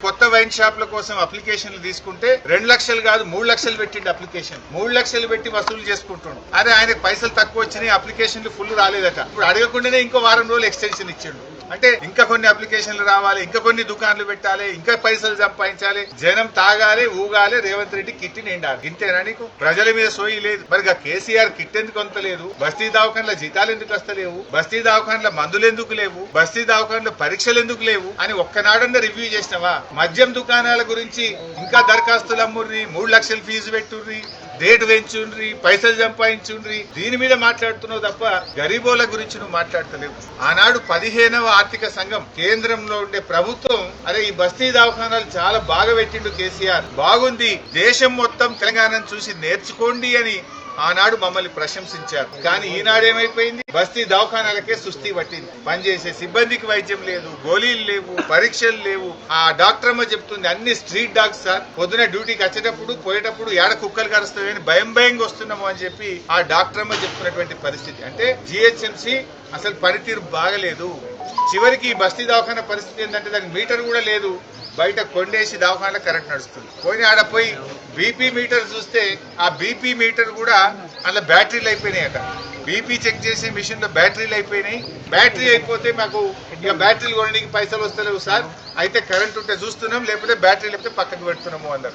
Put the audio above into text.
కొత్త వైన్ షాప్ల కోసం అప్లికేషన్లు తీసుకుంటే 2 లక్షలు కాదు 3 లక్షలు పెట్టిండు అప్లికేషన్. 3 లక్షలు పెట్టి వసూలు చేసుకుంటుండు. అరే ఆయనకు పైసలు తక్కువ వచ్చినాయి, అప్లికేషన్లు ఫుల్ రాలేదట. ఇప్పుడు అడగకుండానే ఇంకో వారం రోజులు ఎక్స్టెన్షన్ ఇచ్చిండు. అంటే ఇంకా కొన్ని అప్లికేషన్లు రావాలి, ఇంకా కొన్ని దుకాన్లు పెట్టాలి, ఇంకా పైసలు సంపాదించాలి, జనం తాగాలి, ఊగాలి, రేవంత్ రెడ్డి కిట్టి నిండాలి. ఇంతేనా నీకు? ప్రజల మీద సోయి లేదు. మరి కేసీఆర్ కిట్ ఎందుకు అంతలేదు? బస్తీ దవాఖాన్ల జీతాలు ఎందుకు వస్తలేవు? బస్తీ దవాఖాన్ల మందులు ఎందుకు లేవు? బస్తీ దవాఖాన్ల పరీక్షలు ఎందుకు లేవు అని ఒక్కనాడన్నా రివ్యూ చేసినవా? మద్యం దుకాణాల గురించి ఇంకా దరఖాస్తులు అమ్ముర్రి, 3 లక్షలు ఫీజు పెట్టుర్రి, రేటు పెంచుండ్రి, పైసలు సంపాదించుండ్రి, దీని మీద మాట్లాడుతున్నావు తప్ప గరీబోల గురించి నువ్వు మాట్లాడతలేవు. ఆనాడు 15వ ఆర్థిక సంఘం కేంద్రంలో ఉండే ప్రభుత్వం అరే ఈ బస్తీ దవాఖానాలు చాలా బాగా పెట్టిండు కేసీఆర్, బాగుంది, దేశం మొత్తం తెలంగాణను చూసి నేర్చుకోండి అని ఆనాడు మమ్మల్ని ప్రశంసించారు. కానీ ఈనాడేమైపోయింది? బస్తీ దవాఖానాలకే సుస్థి పట్టింది. పనిచేసే సిబ్బందికి వైద్యం లేదు, గోళీలు లేవు, పరీక్షలు లేవు. ఆ డాక్టర్ అమ్మ చెప్తుంది అన్ని స్ట్రీట్ డాగ్స్ సార్, పొద్దున డ్యూటీకి వచ్చేటప్పుడు పోయేటప్పుడు ఏడ కుక్కలు కరుస్తాయని భయంగా వస్తున్నాము అని చెప్పి ఆ డాక్టర్ అమ్మ చెప్తున్నటువంటి పరిస్థితి. అంటే జిహెచ్ఎంసీ అసలు పనితీరు బాగలేదు. చివరికి బస్తీ దవాఖానా పరిస్థితి ఏంటంటే దానికి మీటర్ కూడా లేదు, బయట కొండేసి దవాఖానలో కరెంట్ నడుస్తుంది. పోయి ఆడ పోయి బీపీ మీటర్ చూస్తే ఆ బీపీ మీటర్ కూడా అందులో బ్యాటరీలు అయిపోయినాయట. బీపీ చెక్ చేసే మిషన్ లో బ్యాటరీలు అయిపోయినాయి. బ్యాటరీ అయిపోతే మాకు ఇక బ్యాటరీలు కొనడానికి పైసలు వస్తలేవు సార్, అయితే కరెంట్ ఉంటే చూస్తున్నాం, లేకపోతే బ్యాటరీ లేకపోతే పక్కకు పెడుతున్నాము అన్నారు.